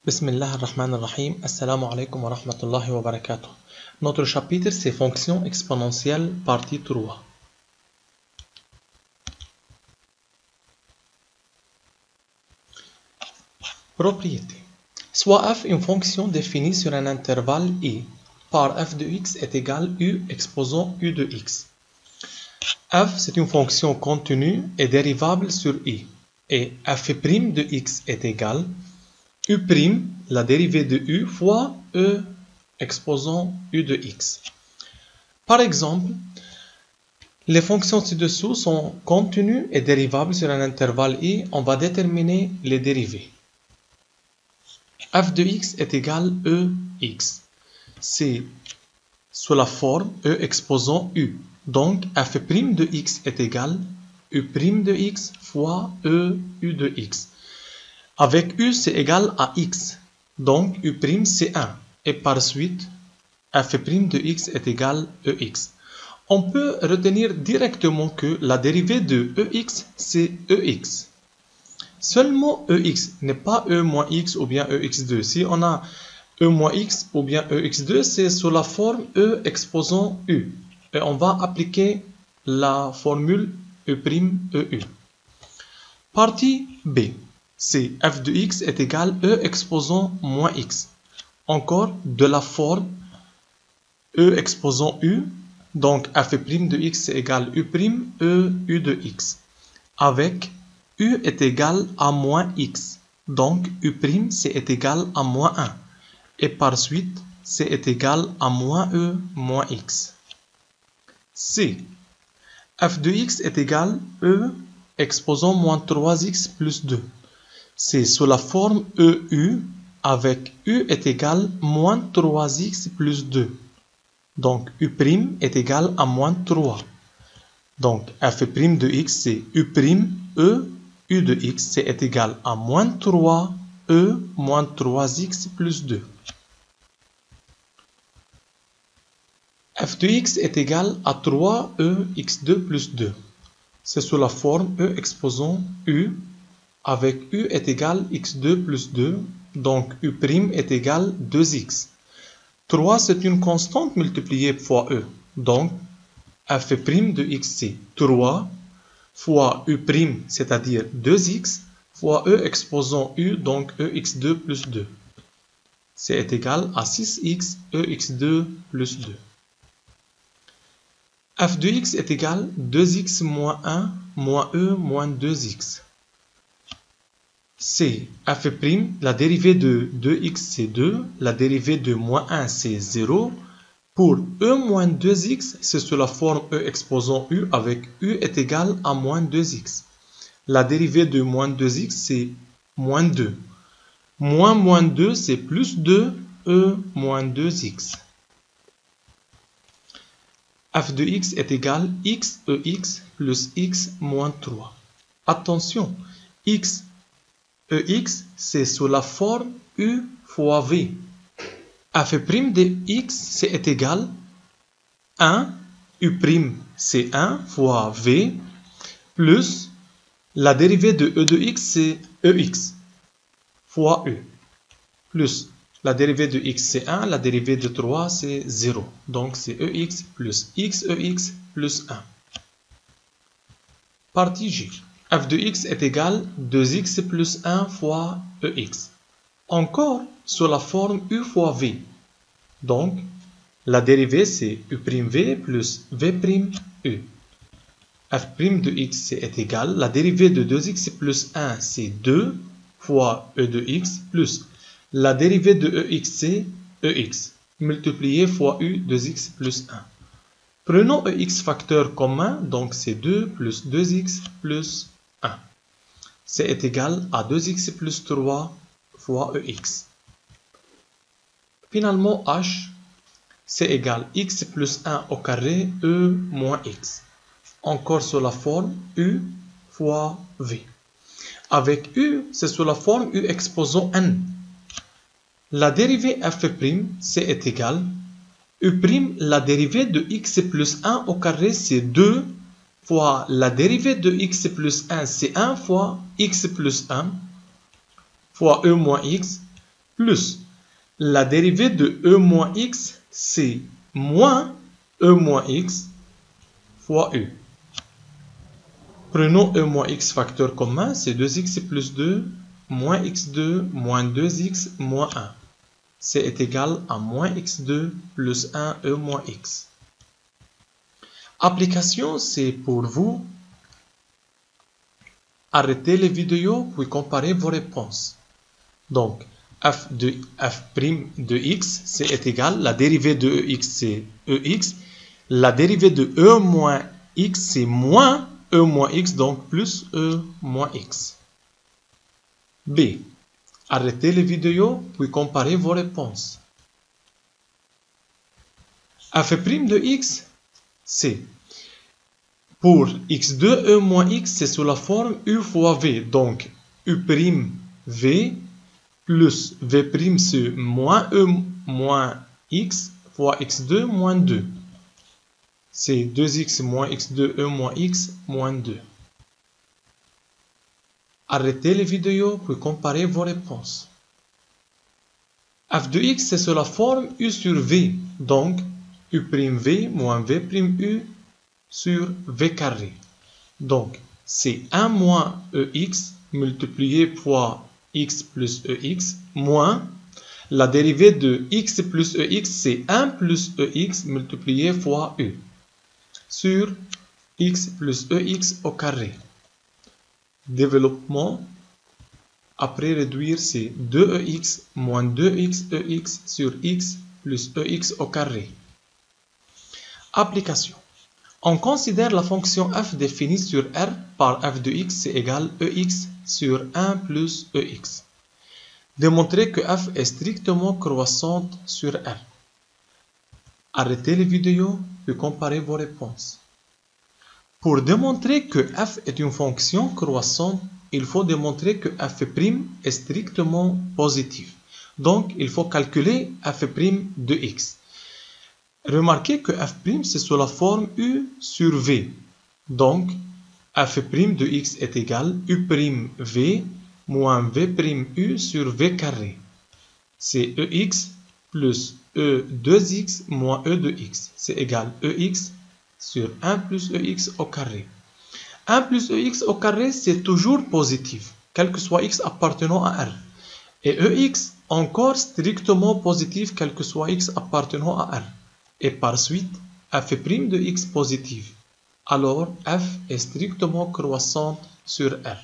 Bismillah ar-Rahman ar-Rahim. Assalamu alaikum wa rahmatullahi wa barakatuh. Notre chapitre c'est fonction exponentielle partie 3. Propriété. Soit f une fonction définie sur un intervalle i par f de x est égal u exposant u de x. F c'est une fonction continue et dérivable sur i. Et f' de x est égal u', la dérivée de u, fois e exposant u de x. Par exemple, les fonctions ci-dessous sont continues et dérivables sur un intervalle i. On va déterminer les dérivées. F de x est égal ex. C'est sous la forme e exposant u. Donc, f' de x est égal u' de x fois e u de x. Avec u, c'est égal à x. Donc, u' c'est 1. Et par suite, f' de x est égal ex. On peut retenir directement que la dérivée de ex, c'est ex. Seulement ex n'est pas e moins x ou bien ex2. Si on a e moins x ou bien ex2, c'est sous la forme e exposant u. Et on va appliquer la formule e', Partie B. C'est f de x est égal e exposant moins x. Encore de la forme e exposant u. Donc f' de x c'est égal u', e u de x. Avec u est égal à moins x. Donc u' c'est égal à moins 1. Et par suite, c'est égal à moins e moins x. C. F de x est égal e exposant moins 3x plus 2. C'est sous la forme EU avec U est égal moins 3x plus 2. Donc U' est égal à moins 3. Donc f' de x c'est U', E, U de x c'est égal à moins 3, E moins 3x plus 2. F de x est égal à 3E x2 plus 2. C'est sous la forme E exposant U. Avec u est égal x2 plus 2, donc u' est égal 2x. 3 c'est une constante multipliée fois e, donc f' de x c'est 3 fois u', c'est-à-dire 2x, fois e exposant u, donc ex2 plus 2. C'est égal à 6x ex2 plus 2. F de x est égal 2x moins 1 moins e moins 2x. C'est f', la dérivée de 2x c'est 2, la dérivée de moins 1 c'est 0. Pour e moins 2x, c'est sous la forme e exposant u avec u est égal à moins 2x. La dérivée de moins 2x c'est moins 2. Moins 2 c'est plus 2, e moins 2x. F de x est égal x ex plus x moins 3. Attention, x ex, c'est sous la forme u fois v. F' de x, c'est égal 1, u' c'est 1 fois v, plus la dérivée de e de x, c'est ex, fois u, plus la dérivée de x, c'est 1, la dérivée de 3, c'est 0. Donc, c'est ex plus x ex plus 1. Partie J. F de x est égal 2x plus 1 fois ex. Encore sous la forme u fois v. Donc, la dérivée c'est u'v plus v' u. F' de x c'est égal, la dérivée de 2x plus 1 c'est 2 fois e de x plus la dérivée de ex c'est ex multiplié fois u 2x plus 1. Prenons ex facteur commun, donc c'est 2 plus 2x plus 1. C'est égal à 2x plus 3 fois ex. Finalement, h, c'est égal x plus 1 au carré, e moins x. Encore sous la forme u fois v. Avec u, c'est sous la forme u exposant n. La dérivée f', c'est égal u', la dérivée de x plus 1 au carré, c'est 2 fois la dérivée de x plus 1, c'est 1 fois x plus 1 fois e moins x plus la dérivée de e moins x, c'est moins e moins x fois e. Prenons e moins x facteur commun, c'est 2x plus 2 moins x2 moins 2x moins 1. C'est égal à moins x2 plus 1 e moins x. Application, c'est pour vous. Arrêtez les vidéos puis comparez vos réponses. Donc, f' de x, c'est égal, la dérivée de ex, c'est ex. La dérivée de e moins x, c'est moins e moins x, donc plus e moins x. B. Arrêtez les vidéos, puis comparez vos réponses. F' de x, c'est pour x2 e moins x, c'est sous la forme u fois v. Donc, u' v plus v', c'est moins e moins x fois x2 moins 2. C'est 2x moins x2 e moins x moins 2. Arrêtez les vidéos puis comparez vos réponses. F de x, c'est sous la forme u sur v. Donc, u'v moins v'u sur v carré. Donc, c'est 1 moins ex multiplié fois x plus ex moins la dérivée de x plus ex, c'est 1 plus ex multiplié fois u sur x plus ex au carré. Développement, après réduire, c'est 2ex moins 2x ex sur x plus ex au carré. Application. On considère la fonction f définie sur R par f de x, c'est égal ex sur 1 plus ex. Démontrer que f est strictement croissante sur R. Arrêtez les vidéos puis comparez vos réponses. Pour démontrer que f est une fonction croissante, il faut démontrer que f' est strictement positif. Donc, il faut calculer f' de x. Remarquez que f' c'est sous la forme u sur v. Donc, f' de x est égal u'v moins v'u sur v carré. C'est ex plus e2x moins e de x. C'est égal ex sur 1 plus ex au carré. 1 plus ex au carré, c'est toujours positif, quel que soit x appartenant à R. Et ex, encore strictement positif, quel que soit x appartenant à R. Et par suite, f' de x positif. Alors, f est strictement croissante sur R.